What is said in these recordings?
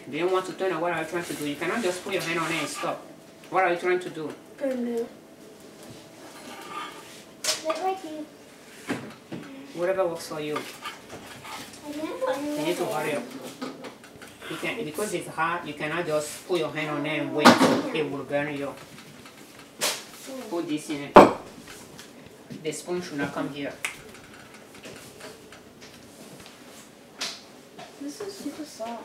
Do you want to turn it? What are you trying to do? You cannot just put your hand on it and stop. What are you trying to do? Whatever works for you. You need to hurry up. You can, because it's hot, you cannot just put your hand on it and wait. It will burn you. Put this in it. The spoon should not come here. This is super soft.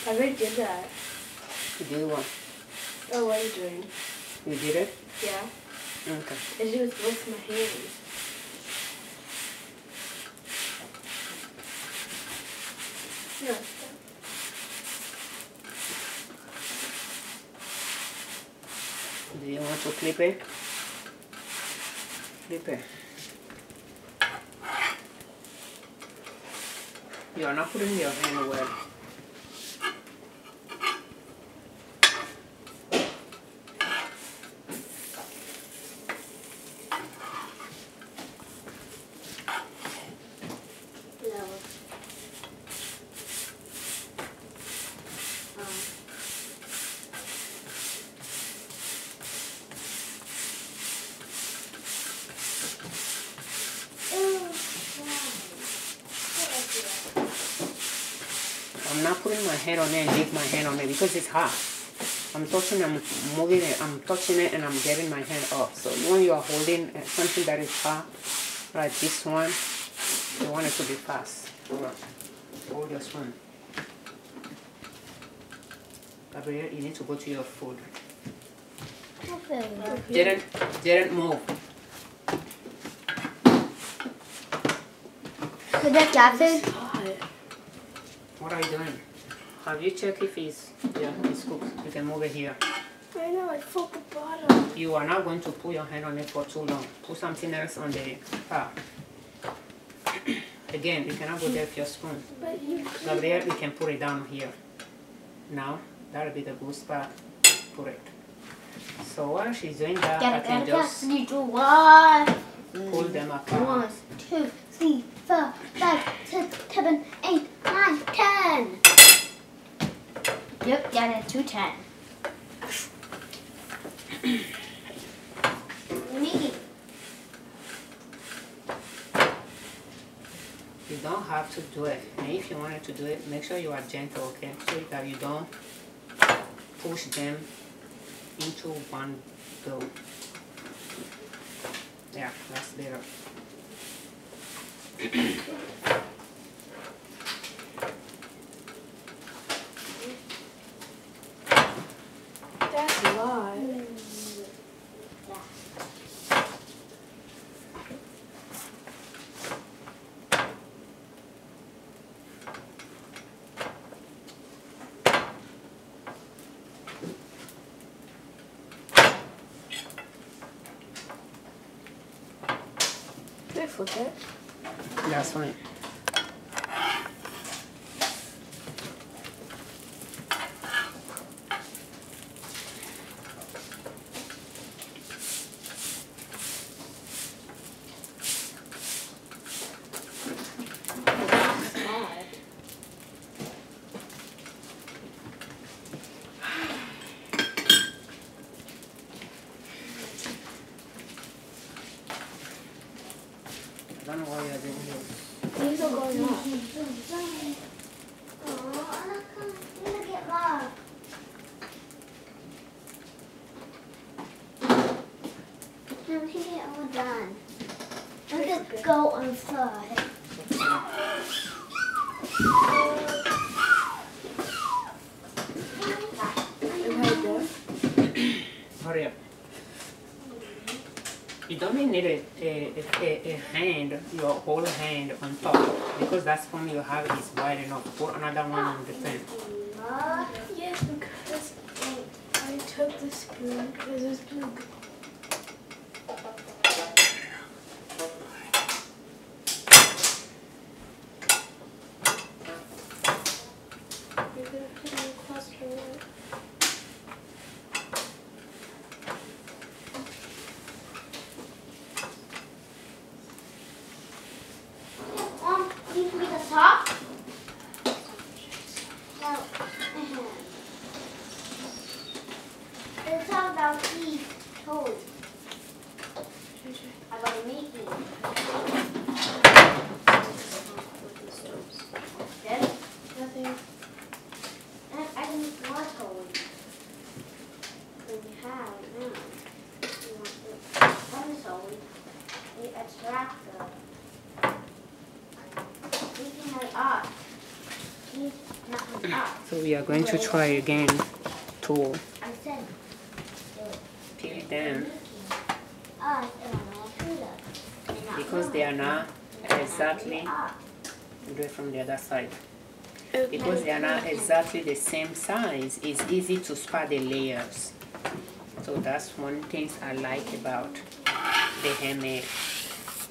I already did that. You did what? Oh, what are you doing? You did it? Yeah. Okay. I do it with my hands. No. Do you want to clip it? Clip it. You are not putting your hand away. I'm not putting my hand on it and leave my hand on it because it's hot. I'm touching, I'm moving it, I'm touching it and I'm getting my hand up. So when you are holding something that is hot, like this one, you want it to be fast. Hold your spoon. Gabriel, you need to go to your food. Didn't move. Could that cat food? What are you doing? Have you checked if it's cooked? You can move it here. I know, I felt the bottom. You are not going to put your hand on it for too long. Put something else on the top. Again, you cannot go there with your spoon. Gabriel, you can put it down here. Now, that'll be the good spot. Put it. So while she's doing that, I can just pull them apart. 1, 2, 3, 4, 5, 6, 7, 8, 9, 10. Yep, yeah, that's 210. Me. You don't have to do it. And if you wanted to do it, make sure you are gentle, okay? So that you don't push them into one go. Yeah, that's better. That's a lot. Can I flip it? That's fine. I don't know why you're doing this. These are going up. I'm gonna get lost. I'm getting it all done. I'm gonna go inside. Hurry up. You don't need a hand, your whole hand on top, because that spoon you have is wide enough. Put another one on the pan. Yes, because I took the spoon because it's blue. So we are going to try again to peel them because they are not exactly, do it from the other side. Because they are not exactly the same size, it's easy to spot the layers. So that's one thing I like about the handmade.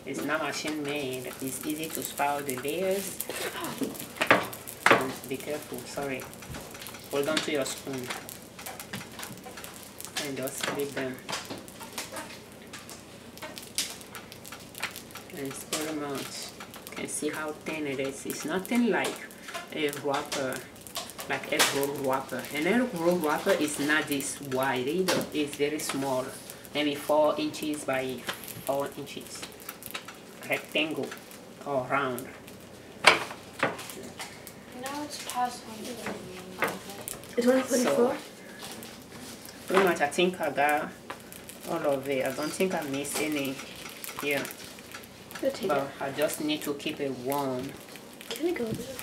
It's not machine made, it's easy to spot the layers. And be careful, sorry. Hold on to your spoon and just flip them. And spread them out. You can see how thin it is. It's nothing like a wrapper, like egg roll wrapper. An egg roll wrapper is not this wide either. It's very small, maybe 4 inches by 4 inches, rectangle or round. Now it's past 1:24. It's 1:24? So, pretty much I think I got all of it. I don't think I missed any here. But I just need to keep it warm. Can I go there?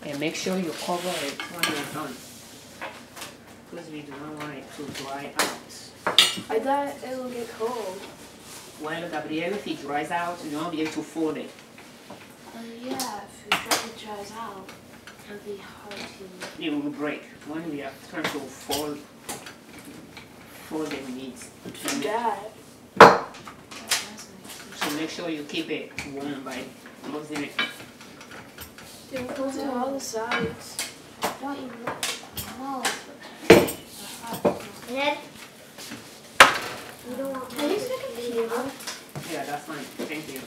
And make sure you cover it when you're done, because we do not want it to dry out. I thought it will get cold. Well, Gabrielle, if it dries out, you won't be able to fold it. Yeah, if it dries out, it'll be hard to... It will break when we are trying to fold the meat. Dad. So make sure you keep it warm by closing it. It goes to all the sides. Don't even look. No. Ned? You don't want Can you stick a peel? Yeah, that's fine. Thank you.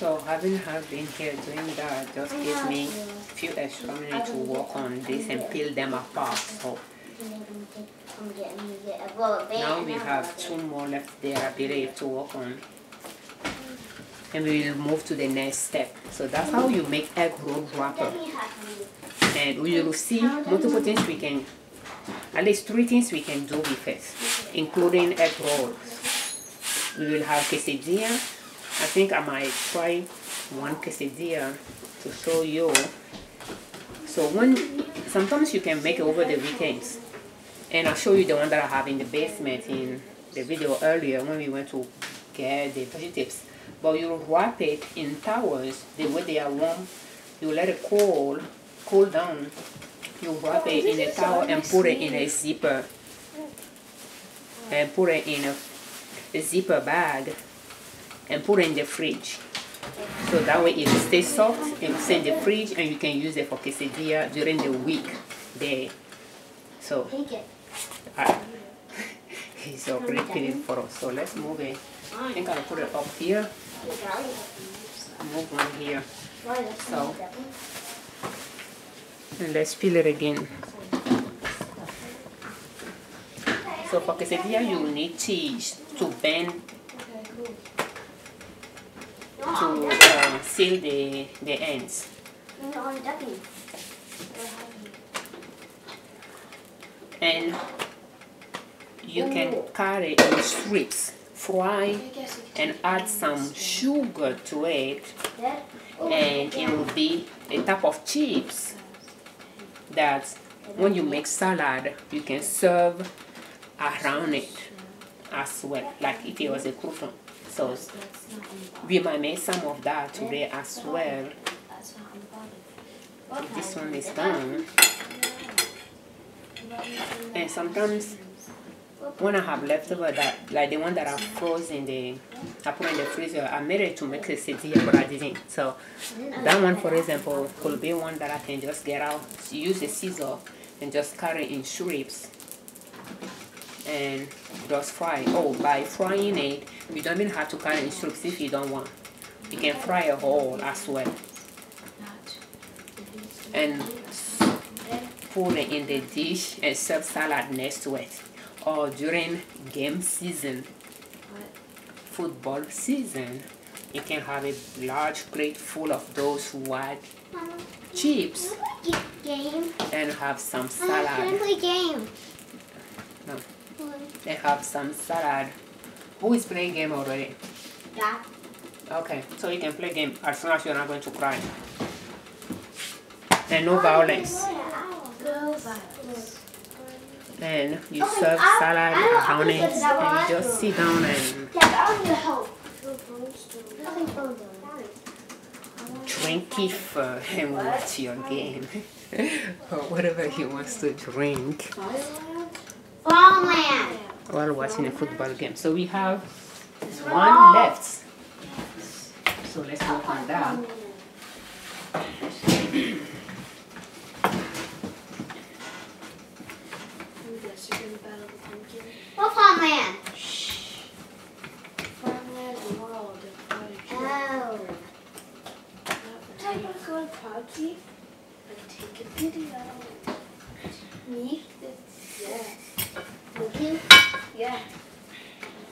So having her been here doing that just gives me a few extra minutes to work on this and peel them apart. So now we have 2 more left there, I believe, to work on. And we will move to the next step. So that's how you make egg roll wrapper. And we will see multiple things we can, at least 3 things we can do with it, including egg rolls. We will have quesadilla. I think I might try one quesadilla to show you. So sometimes you can make it over the weekends. And I'll show you the one that I have in the basement in the video earlier when we went to get the vegetables. But you wrap it in towels the way they are warm. You let it cool down. You wrap it in a towel and put it in a zipper. And put it in a zipper bag. And put it in the fridge. So that way it will stay soft and stay in the fridge, and you can use it for quesadilla during the week day. So he's already peeling for us. So let's move it. I think I'll put it up here. Move one here. So and let's peel it again. So for quesadilla you need cheese to bend, to seal the ends. And you can cut it in strips, fry, and add some sugar to it, and it will be a type of chips that when you make salad you can serve around it as well, like if it was a crouton. So we might make some of that today as well. If this one is done, And sometimes when I have leftover that, like the one that I froze I put in the freezer, I made it to make it sit here, but I didn't. So that one, for example, could be one that I can just get out, use a scissor, and just cut it in strips and just fry. Oh, by frying it, you don't even have to cut it in strips if you don't want. You can fry a whole as well. And put it in the dish and serve salad next to it. Or during game season, football season, you can have a large plate full of those white chips and have some salad. Can I play game? No. And have some salad. Who is playing game already? Yeah. Okay, so you can play game as long as you're not going to cry. And no violence. No violence. And you serve salad on it, and you just sit down and drink kefir and watch your game. Or whatever he wants to drink Farmland. while watching a football game. So we have one left. So let's work on that. What farmland? Farmland world. Oh. I'm going to party and take a video. Me? Yeah. Okay. Yeah.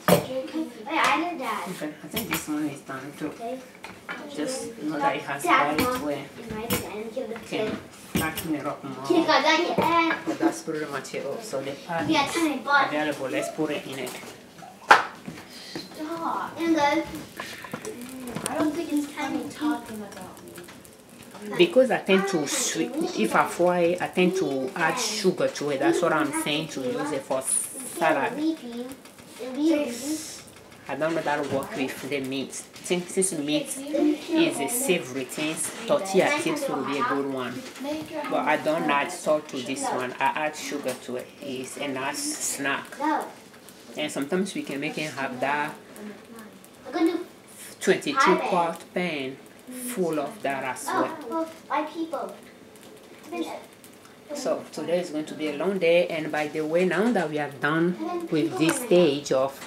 Wait, I did that. Okay, I think this one is done too. Okay. Just know that it has bodies where you can flatten it up more. But that's pretty much it. So the part is available. Let's put it in it. Stop. And go. I don't think it's funny talking about me. Because I tend to sweet, if I fry it, I tend to add sugar to it. That's what I'm saying, to use it for salad. I don't know that will work with the meat. Since meat is a savory thing, tortilla chips will be a good one. But I don't add salt to this one. I add sugar to it. It's a nice snack. And sometimes we can make it have that 22-quart pan full of that as well. So today is going to be a long day, and by the way, now that we are done with this stage of,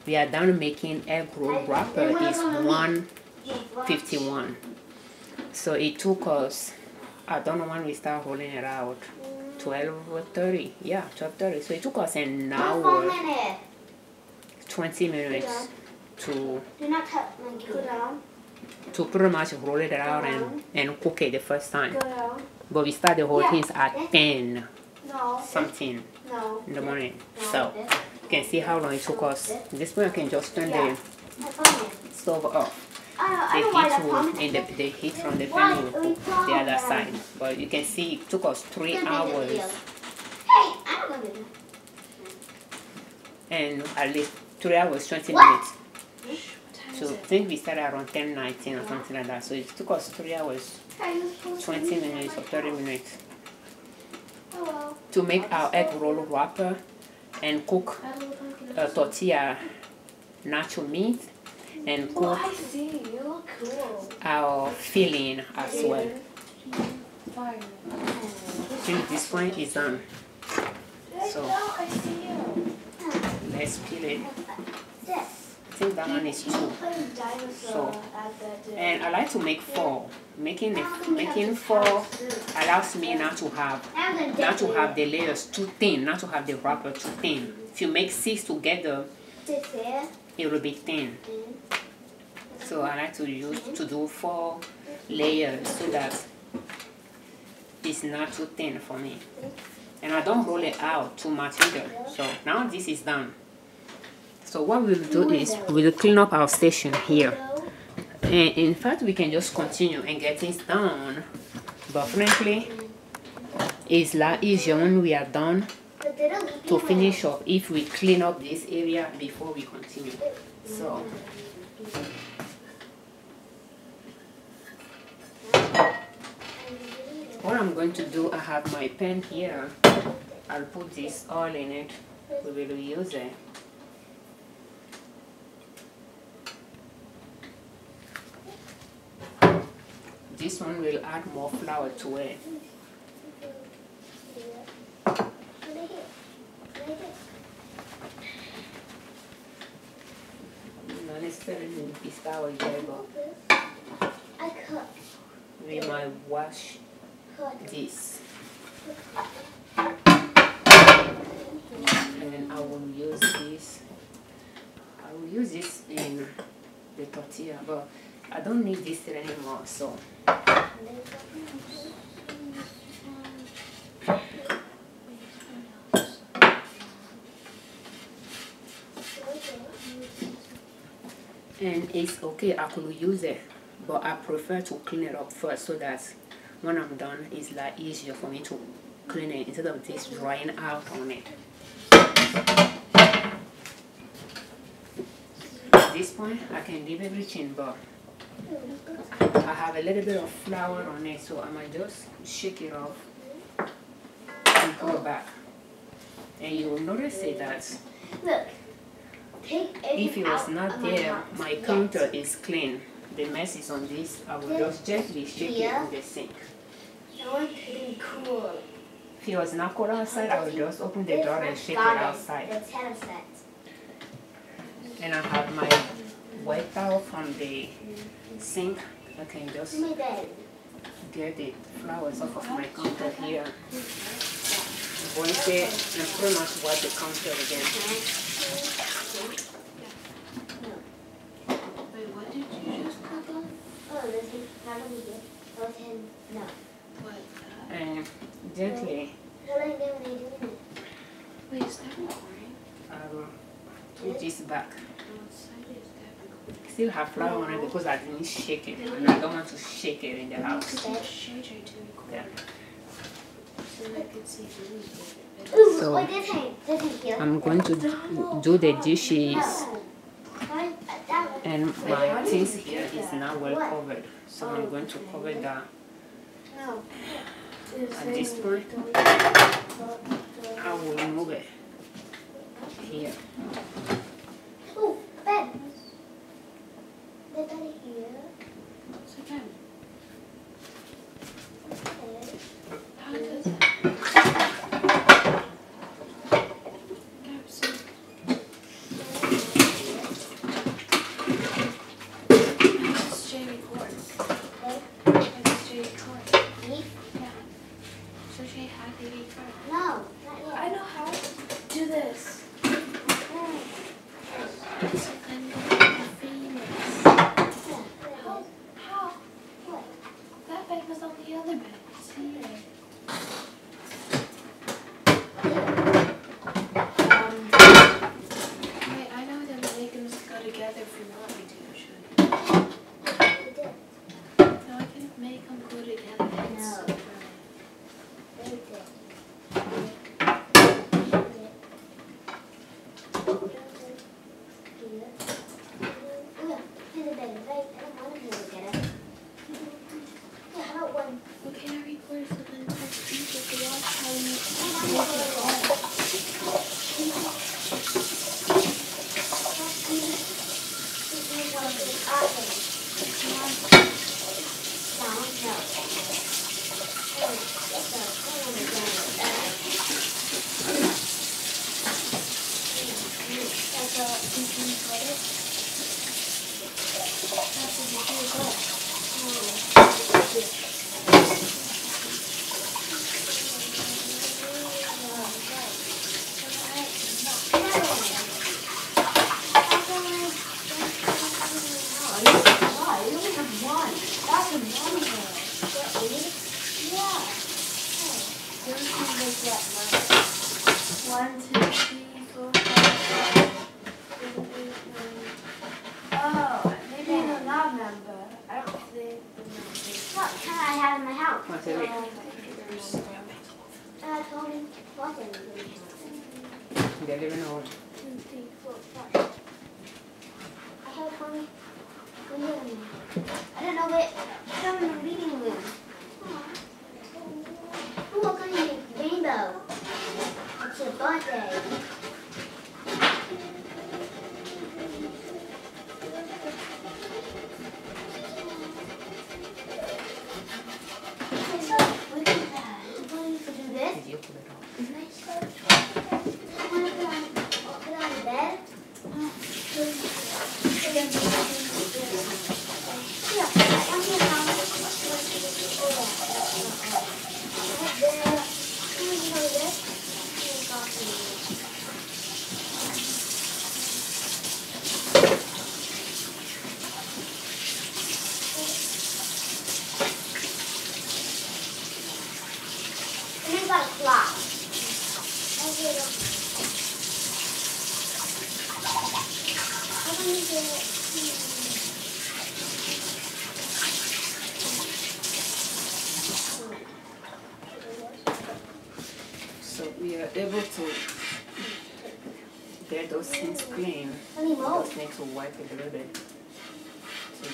we are done making egg roll wrapper, is 1:51. So it took us, I don't know when we start rolling it out, 12:30, yeah, 12:30. So it took us an hour, 20 minutes to pretty much roll it out and cook it the first time. But we start the whole thing at 10 something in the morning. So you can see how long it took us. At this point I can just turn the stove off. The heat from the pan will cook the other side. But you can see it took us 3 hours and at least 3 hours 20 minutes. So I think we started around 10:19 or something like that. So it took us 3 hours 20 minutes or 30 minutes to make our egg roll wrapper and cook tortilla nacho meat and cook our filling as well. Till this point is done. So let's peel it. I think that one is 2. So, and I like to make 4. Making 4 allows me not to have the layers too thin, not to have the wrapper too thin. If you make 6 together, it will be thin. So I like to do 4 layers so that it's not too thin for me. And I don't roll it out too much either. So now this is done. So what we'll do is we'll clean up our station here. And in fact, we can just continue and get things done. But frankly, it's a lot easier when we are done to finish up if we clean up this area before we continue. So what I'm going to do, I have my pen here. I'll put this oil in it. We will use it. This one will add more flour to it. Not necessarily this flour there, but we might wash this. And then I will use this. I will use this in the tortilla, but I don't need this anymore, so. And it's okay, I could use it, but I prefer to clean it up first so that when I'm done, it's like easier for me to clean it instead of this drying out on it. At this point, I can leave everything, but I have a little bit of flour on it, so I might just shake it off and pour it back. And you will notice it that Look. if it was not there, my counter is clean. The mess is on this. I will just gently shake it in the sink. I want it to be cool. If it was not cold outside, I will just open the door and shake it outside. And I have my wet towel from the sink. I can just get the flowers off of my counter here. Rinse it and pretty much wipe the counter again. Wait, what did you just cook on? Oh, this is how do we get protein? No. What? And gently, What are you doing when you're doing it? Wait, is that recording? I will put this back. Outside is that recording? Still have flour on it because I didn't shake it, and I don't want to shake it in the house. Just change it to record. Yeah. So I can see the Ooh, So, wait, this here. I'm going to do the dishes, and my things here is now well covered, so I'm going to cover that. No. At this point, I will move it here. Ooh, bed. The bed here. What's again? Okay. How does that? Grab some. Let's Jay record. Let's Jay record. Me? Yeah. So Jay had the record. No, not yet. I know how to do this. So I'm famous. How? What? That bag was on the other bag. See? Wait, I know that make them go together if you want me to, should You did. No, I can make them go together. No. You did. Okay, I record so then next week if you watch how you What's it? They're living on. I don't know what. I'm in the reading room. Oh, what kind of rainbow? Did you pull it off? Put it on the bed. So we are able to get those things clean. We Any more? just need to wipe it a little bit to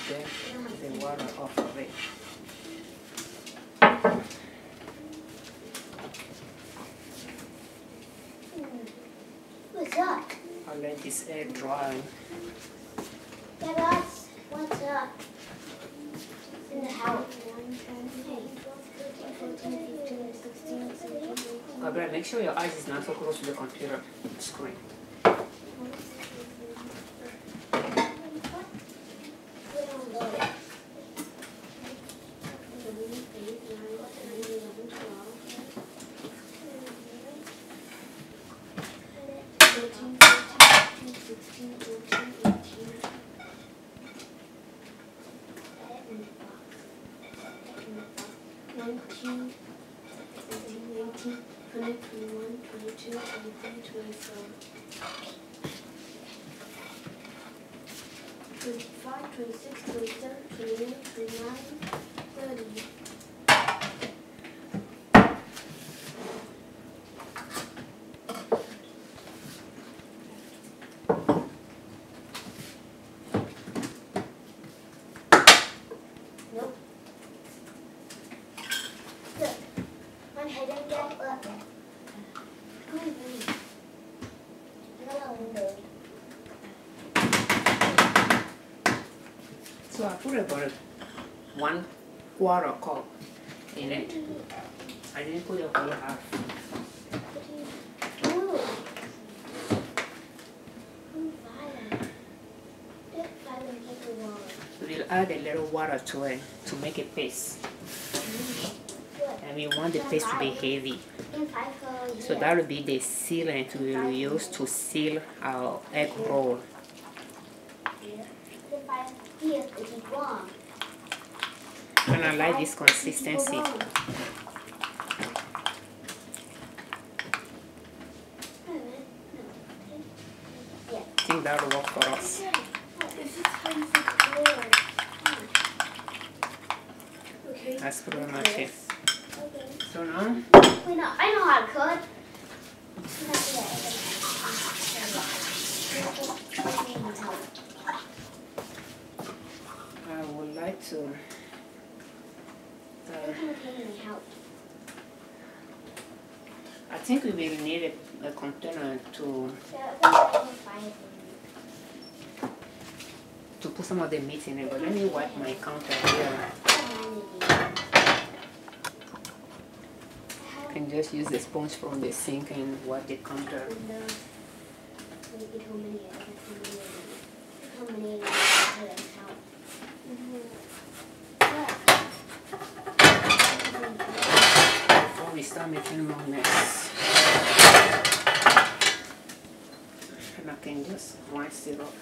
get the water off of it. What's that? I'll let this air dry. Yeah, what's up? It's in the house. Gabriel, make sure your eyes is not so close to the computer screen. So I put about 1/4 cup in it. I didn't put the whole half. We'll add a little water to it to make a paste. And we want the paste to be heavy. So that will be the sealant we will use to seal our egg roll. And I like this consistency. I think that will work for us. That's pretty much it. So now, I know how to cut. I would like to I think we will need a container to put some of the meat in it, but let me wipe my counter here. I can just use the sponge from the sink and wipe the counter. Before we start making more mess. And I can just rinse it off.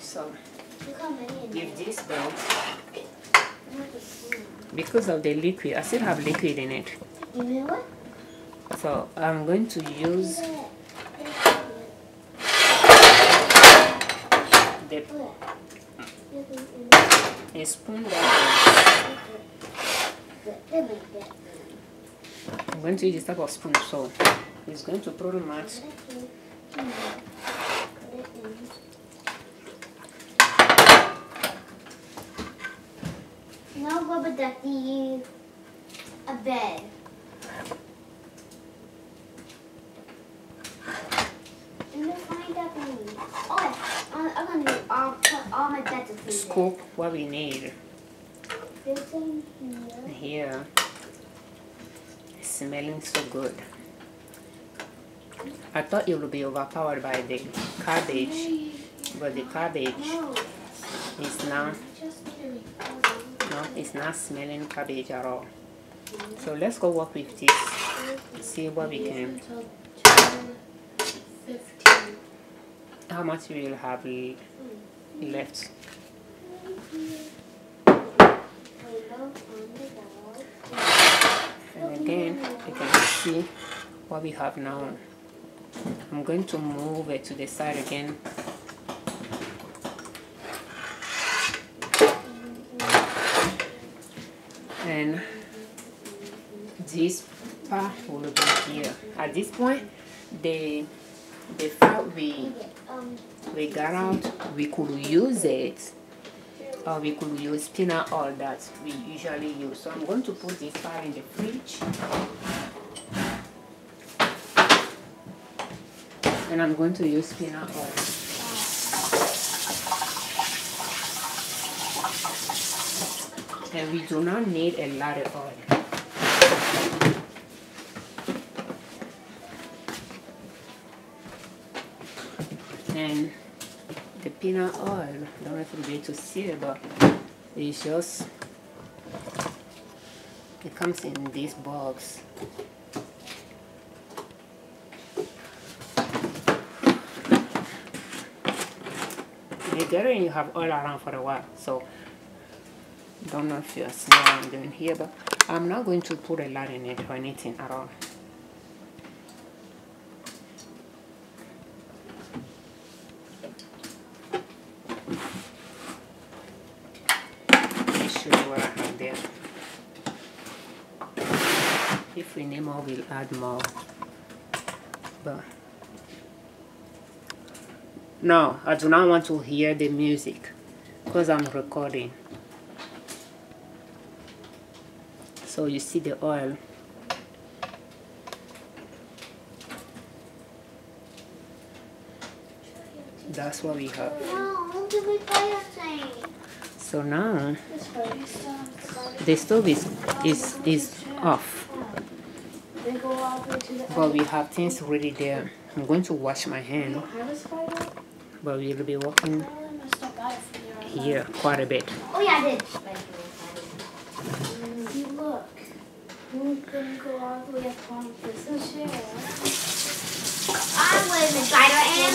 So, with this though, because of the liquid, I still have liquid in it. So I'm going to use a spoon that I'm going to use this type of spoon, so it's going to pretty much No rubber ducky. A bed. And then find out what we need. Oh, I'm gonna do put all my beds of food. Scoop what we need. This in here. Here. It's smelling so good. I thought it would be overpowered by the cabbage, but the cabbage is not. No, it's not smelling cabbage at all. So let's go work with this. See what we can. 15. How much we will have left. And again, you can see what we have now. I'm going to move it to the side again. And this part will be here. At this point, the fat we got out, we could use it, or we could use peanut oil that we usually use. So I'm going to put this part in the fridge, and I'm going to use peanut oil. And we do not need a lot of oil. And the peanut oil, I don't know if you'll be able to see it, but it's just, it comes in these box. You get it and you have oil around for a while. So don't know if you see what I'm doing here, but I'm not going to put a lot in it or anything at all. Let me show you what I have there. If we need more, we'll add more. But no, I do not want to hear the music because I'm recording. So you see the oil. That's what we have. No, give me fire thing. So now the stove is off. But we have things already there. I'm going to wash my hand. But we will be working here quite a bit. Oh yeah, I did. You look. We're gonna go all the way up on this chair. I'm where the spider am.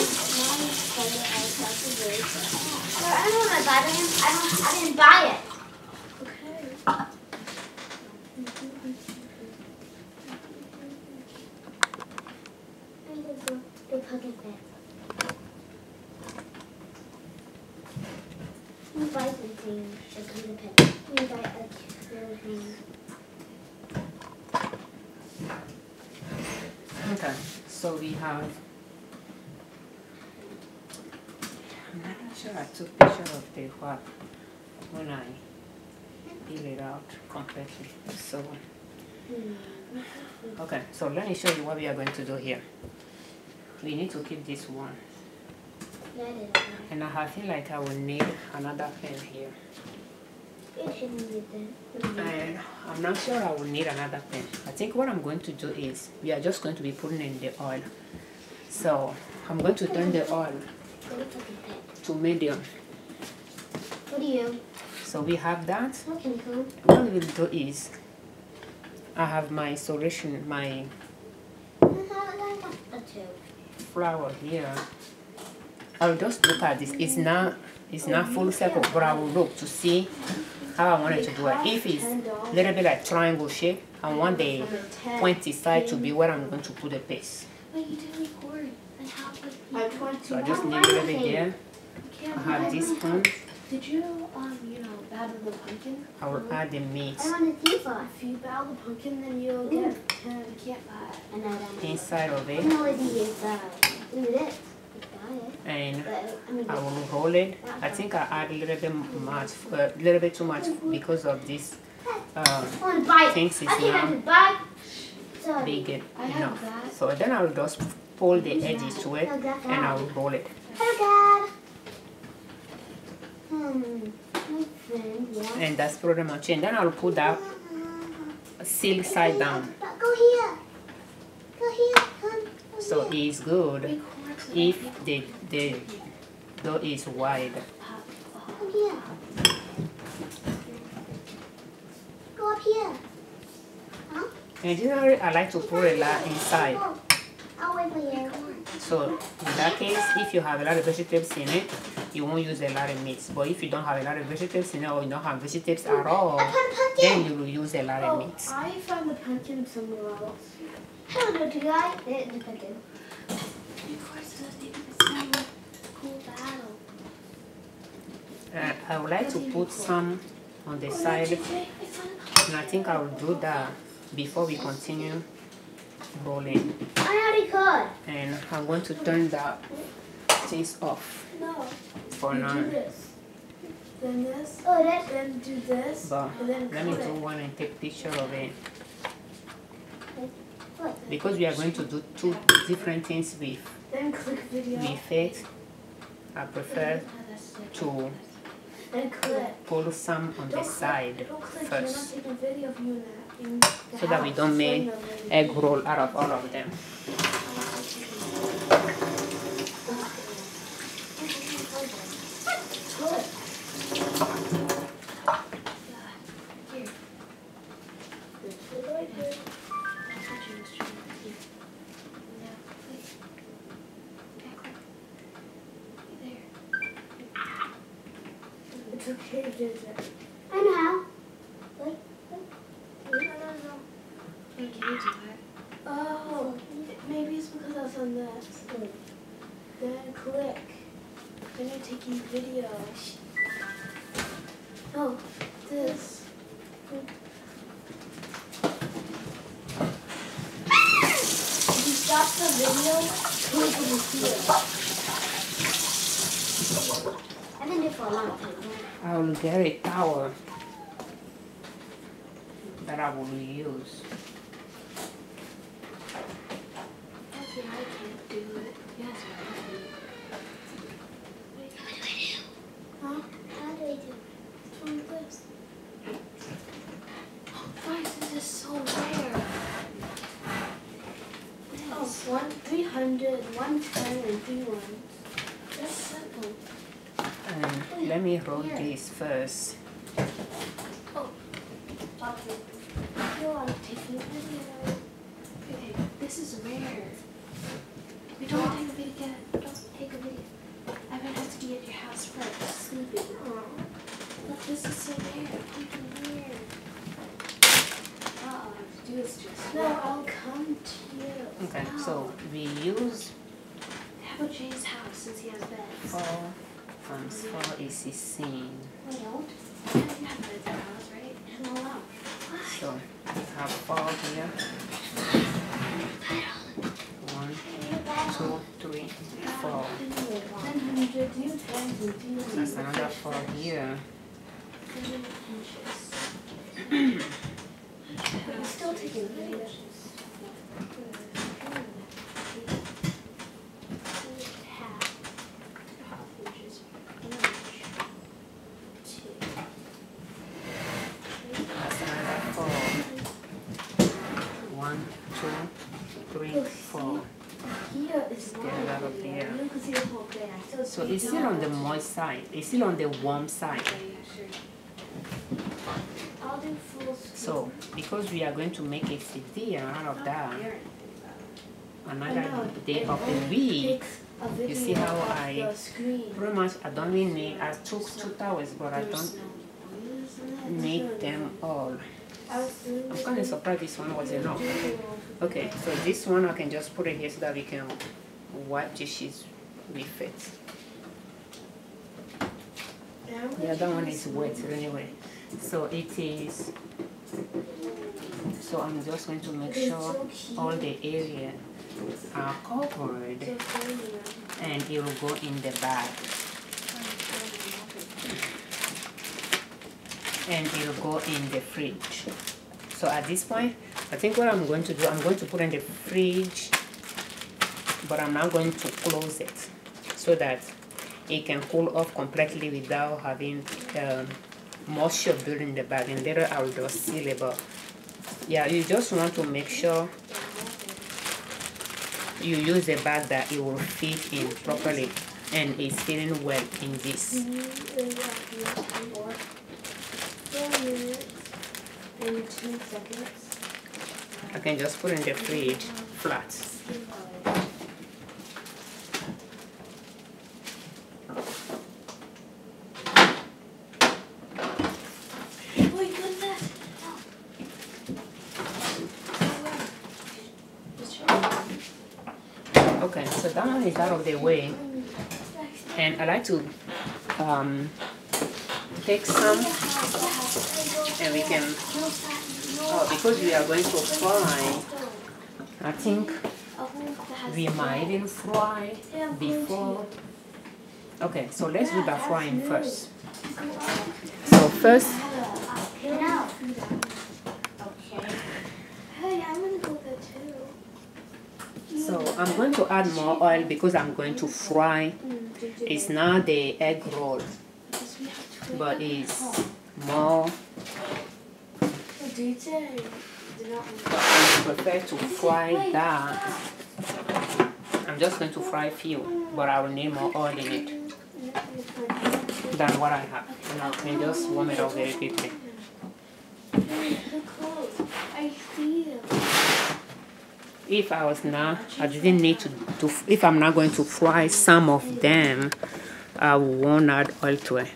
I don't know where my spider am. I didn't buy it. Okay. I need to go to pocket bed. Let me buy something that comes in pet. Let me buy a little thing. Okay, so we have, I'm not sure I took a picture of the wrap when I peel it out completely. So, okay, so let me show you what we are going to do here. We need to keep this one. Yeah, I did. And I feel like I will need another pen here. You shouldn't need that. And I'm not sure I will need another pen. I think what I'm going to do is we are just going to be putting in the oil. So I'm going to turn the oil to medium. What do you? So we have that. Okay, cool. What we will do is I have my solution, my flour here. I'll just look at this. It's not full circle, but I will look to see how I want it to do it. If it's a little bit like triangle shape, I want the pointy side to be where I'm going to put the paste. But you didn't record. So I just need a little bit there. I have this spoon. Did you, batter the pumpkin? I will add the meat I want to see for. If you batter the pumpkin, then you'll get, you can't buy it. And I don't know. inside of I it. know what it is. Do this. and I will roll it. I think I add a little bit too much because of this things is not big enough. So then I will just pull the edges to it and I will roll it. And that's pretty much it. And then I will put that silk side down. Go here. Go here. So it's good if the dough is wide. Come here. Go up here. Huh? And generally I like to put a lot inside. I'll wait for you. So in that case, if you have a lot of vegetables in it, you won't use a lot of meat. But if you don't have a lot of vegetables in it, or you don't have vegetables at all, then you will use a lot of meat. I found the pumpkin somewhere else. Oh, no, do I? The pumpkin. Of course, it's a cool battle. I would like to put some on the side, and I think I will do that before we continue rolling. I already could. And I'm going to turn that things off No. for now. Do this. Then this. Oh, that. Then do this. But and then let me cut do it. one and take picture of it. What? Because we are going to do two different things with Then click video. it, I prefer to Then click. pull some on the side Don't click. first, You're not taking video of you in the so that we house. don't make Showing the video. egg roll out of all of them. It's okay to do that. I know how. Wait. No. Hey, can you do that? Oh, maybe it's because I was on this. Then click. Then you're taking video. No, this. If you stop the video, click on here. I've been there for a long time. I will get a towel that I will use. Okay, I can't do it. Yes, I can. Huh? How do I do? What's wrong with this? Why is this so rare? Oh, 300, 110, and 3 ones. That's simple. And let me roll this first. Oh, okay. You are taking a video. Okay, this is rare. We don't take a video. Don't take a video. Evan has to be at your house first, sleeping. Look, this is so rare. Pumpkin weird. All I have to do is just. No, I'll come to you. Okay, No. so we use How about Jay's house since he has beds? 4 times 4 is 16. I don't. You have beds at your house, right? No. So we have 4 here. 1, 2, 3, 4. 100, do 10s and 2s. That's another 4 here. 7 inches. But I'm still taking videos. Half inches. Inch. 2. That's another 4. 1, 2, 3, 4. Here is Get it out of here. You can see the whole thing. So it's still on the moist side. It's still on the warm side. Okay, yeah, sure. I'll do full screen. So because we are going to make a tortilla out of that, another day of the week, you see how I pretty much I don't really need. I took 2 towels, but I don't need them all. I'm kind of surprised this one was enough. Okay, so this one I can just put it here so that we can wipe dishes with it. The other one is wet anyway. So it is. So I'm just going to make sure all the area are covered. and it will go in the bag. And it will go in the fridge. So at this point, I think what I'm going to do, I'm going to put in the fridge, but I'm not going to close it so that it can cool off completely without having moisture building the bag, and later I will just seal it. But yeah, you just want to make sure you use a bag that it will fit in properly and is fitting well in this. 4 minutes and 2 seconds. I can just put in the fridge flat. Okay, so that one is out of the way, and I like to take some, and we can, because we are going to fry, I think we might even fry before. Okay, so let's do the frying first. So first, so I'm going to add more oil because I'm going to fry. It's not the egg roll, but it's more. I prefer to fry that. I'm just going to fry a few, but I will need more oil in it than what I have. And I can just warm it up very quickly. If I was not, I didn't need to do, if I'm not going to fry some of them, I won't add oil to it.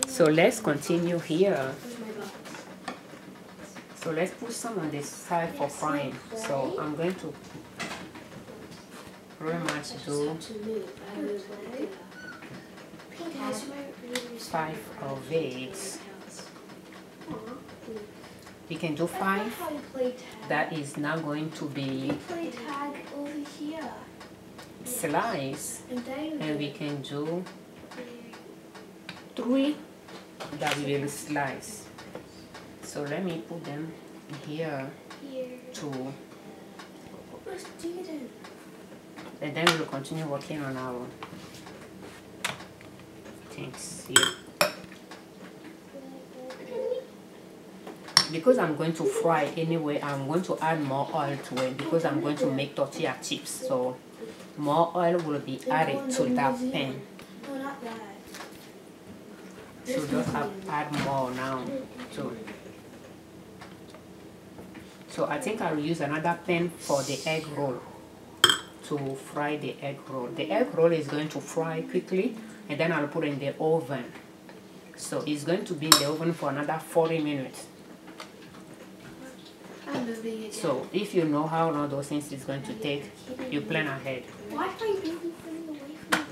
So let's continue here. So let's put some on this side for frying. So I'm going to pretty much do 5 of it. We can do 5. That is not going to be slice, and we can do 3 that we will slice. So let me put them here too, and then we'll continue working on our things here. Because I'm going to fry anyway, I'm going to add more oil to it because I'm going to make tortilla chips. So more oil will be added to that pan. So just add more now too. So I think I'll use another pan for the egg roll to fry the egg roll. The egg roll is going to fry quickly, and then I'll put it in the oven. So it's going to be in the oven for another 40 minutes. So if you know how long those things is going to take, you plan ahead. Why are you moving away from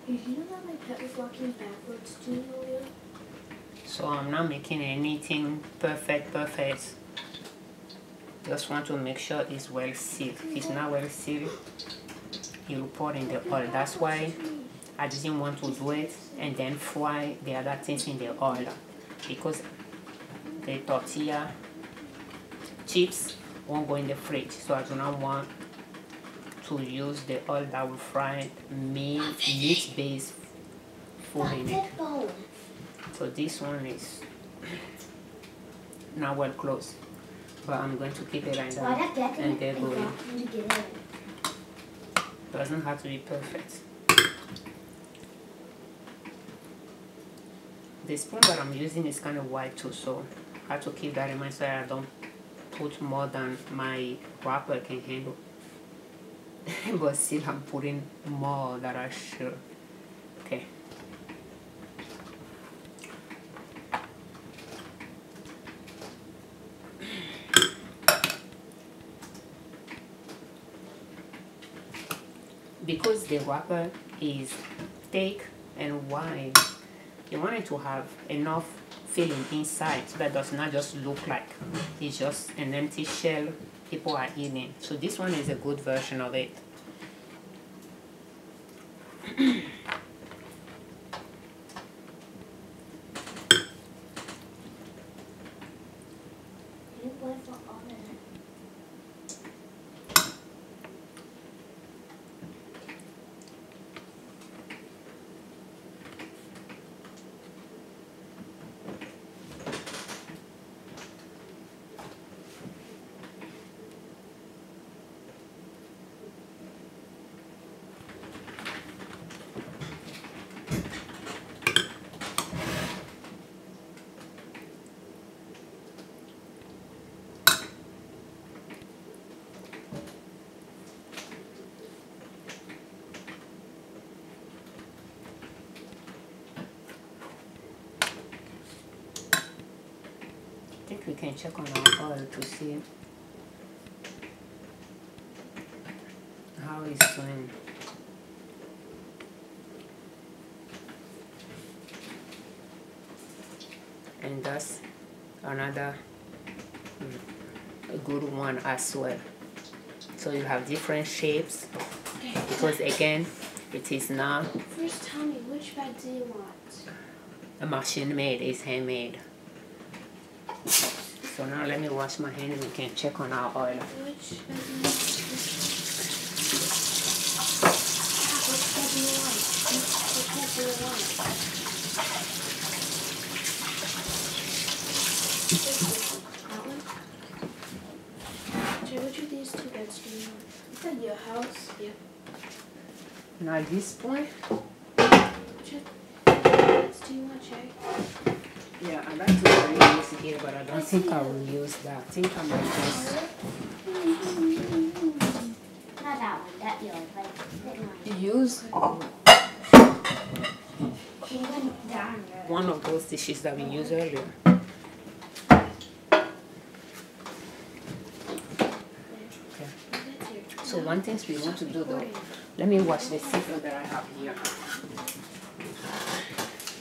Did you know that my pet was walking backwards to me earlier? So I'm not making anything perfect. Just want to make sure it's well sealed. If it's not well sealed, you will pour in the oil. That's why I didn't want to do it and then fry the other things in the oil, because the tortilla chips won't go in the fridge. So I do not want to use the oil that will fry meat-based food in it. So this one is not well closed, but I'm going to keep it like that and they're going. Doesn't have to be perfect. The spoon that I'm using is kind of wide too, so I have to keep that in mind so I don't put more than my wrapper can handle. But still I'm putting more than I should. Okay. because the wrapper is thick and wide, you want it to have enough filling inside so that does not just look like it's just an empty shell people are eating. So this one is a good version of it. I think we can check on our oil to see how it's doing. And that's another a good one as well. So you have different shapes because again it is not First tell me, which bag do you want? a machine made, it's handmade. So now let me wash my hands and we can check on our oil. Which bag do you want? Which bag do you want? Which bag do you want? That one? Jay, which of these two beds do you want? Is that your house? Yeah. Now at this point, Which beds do you want, Jay? yeah, I'd like to reuse it here, but I don't think I will use that. I think I might just Not that one, that yours, like that one. use She went down there. one of those dishes that we used earlier. Okay. So one thing we want to do though, let me wash the seafood that I have here.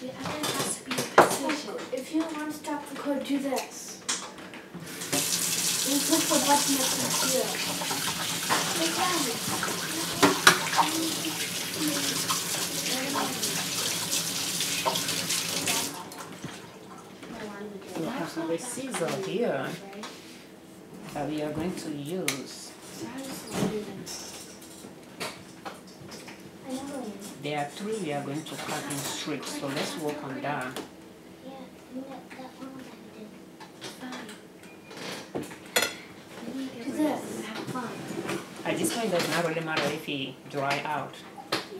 The other has to be a position. If you want to stop the code, do this. And push the button up here. We have a scissor here that we are going to use. There are 3 we are going to cut in strips, so let's work on that. Yeah, that one I did. Do this. Have fun. At this point, it does not really matter if it dry out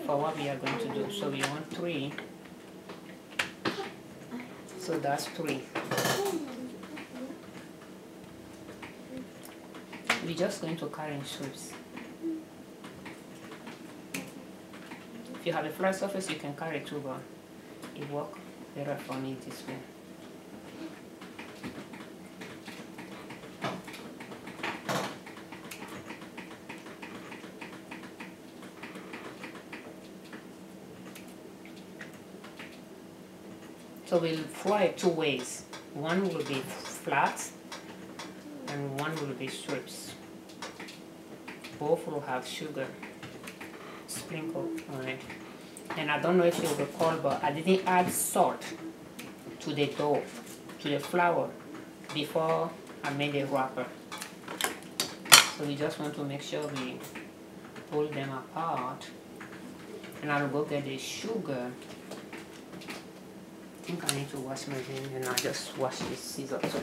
for what we are going to do. So we want 3. So that's 3. We're just going to cut in strips. If you have a flat surface, you can cut it too, but it works better for me this way. So we'll fry it 2 ways. One will be flat and one will be strips. Both will have sugar sprinkled on it. And I don't know if you recall, but I didn't add salt to the dough, to the flour, before I made the wrapper. So we just want to make sure we pull them apart. And I'll go get the sugar. I think I need to wash my hand, and I'll just wash this scissor too.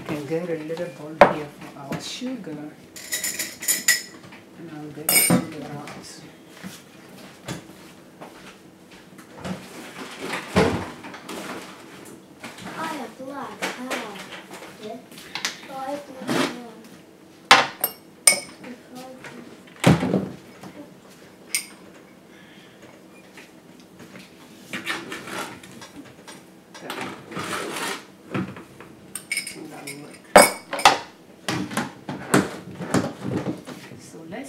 And get a little bowl here for our sugar, and I'll get the sugar out.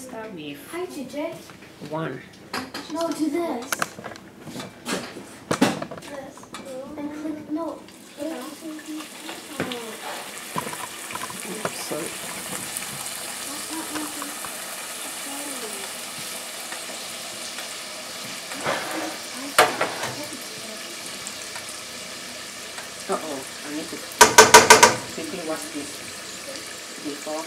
start with Hi, TJ. 1. No, do this. This. And click, no. Sorry. Uh-oh, I need to quickly wash this before.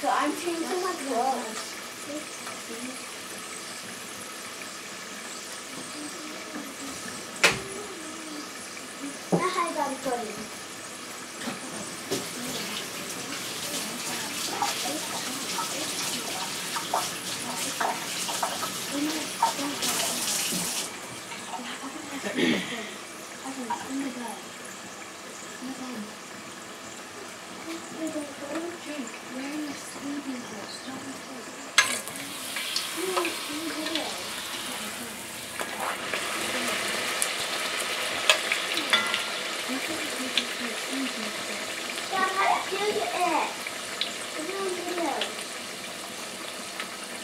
So I'm changing my clothes. Now I got it going.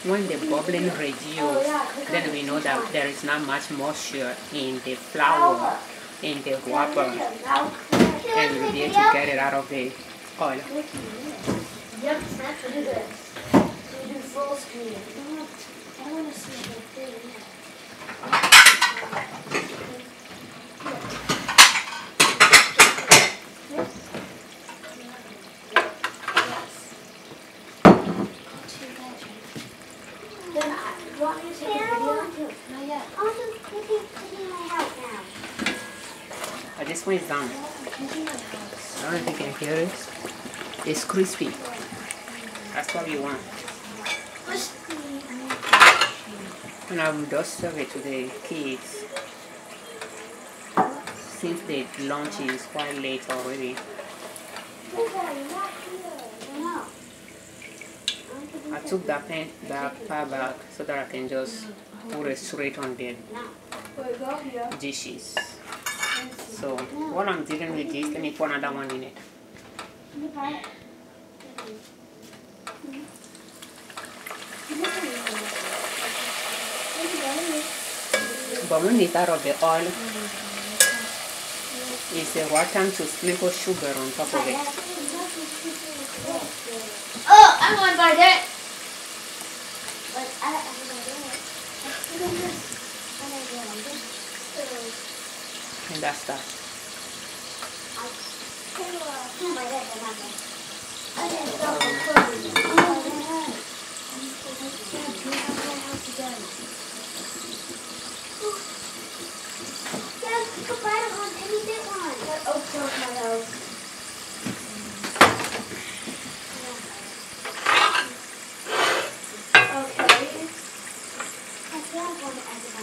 When the bubbling reduces, then we know that there is not much moisture in the flour, in the wrapper, and we'll be able to get it out of the oil. Yep, snap to do this. So we do full screen. I want to see the thing. Then you want me to take a video? Not yet. I'm just cooking my house now. But this one is done. Cooking my house. I don't know if you can hear it. It's crispy. That's what we want. And I will just serve it to the kids. Since the lunch is quite late already. I took that part back so that I can just put it straight on the dishes. So while I'm dealing with this, let me put another one in it. But when it's out of the oil, it's the right time to sprinkle sugar on top of it. Oh, I want to buy that. And that's that.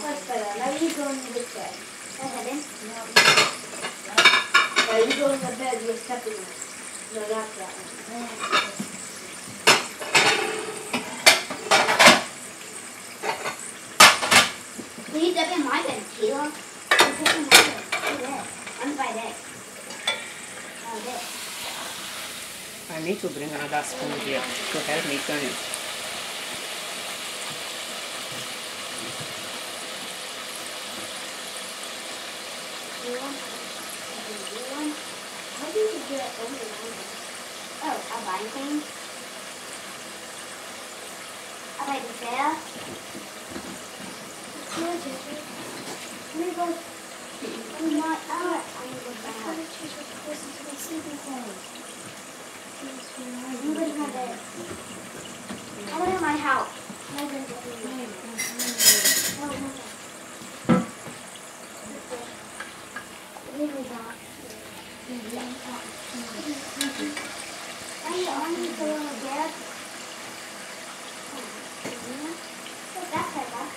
That's better. Now you go in this bed. Now you go in the bed you're stepping on. No, not that one. Will you step in my bed, Keila? Step in my bed. Do this. Unbite it. Oh, this. I need to bring another spoon here to help me turn it. How do you get over the line? Oh, I'll buy things. I'll buy the fair. Let me go. I'm not out. I'm going to go back. I'm going to my bed. I'm going to my house. I'm going to go to my house. Oh, no. Leave me back. Are you on the little bed? That's like that.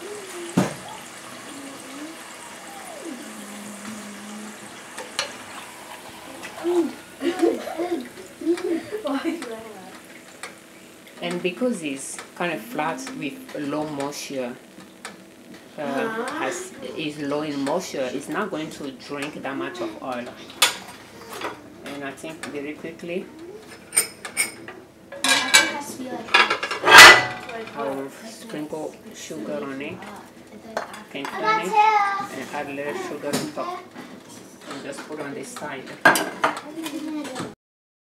And And because it's kind of flat with low moisture, is low in moisture, it's not going to drink that much of oil. And I think very quickly I'll sprinkle sugar on it, can turn it, and add a little sugar on top, and just put on this side.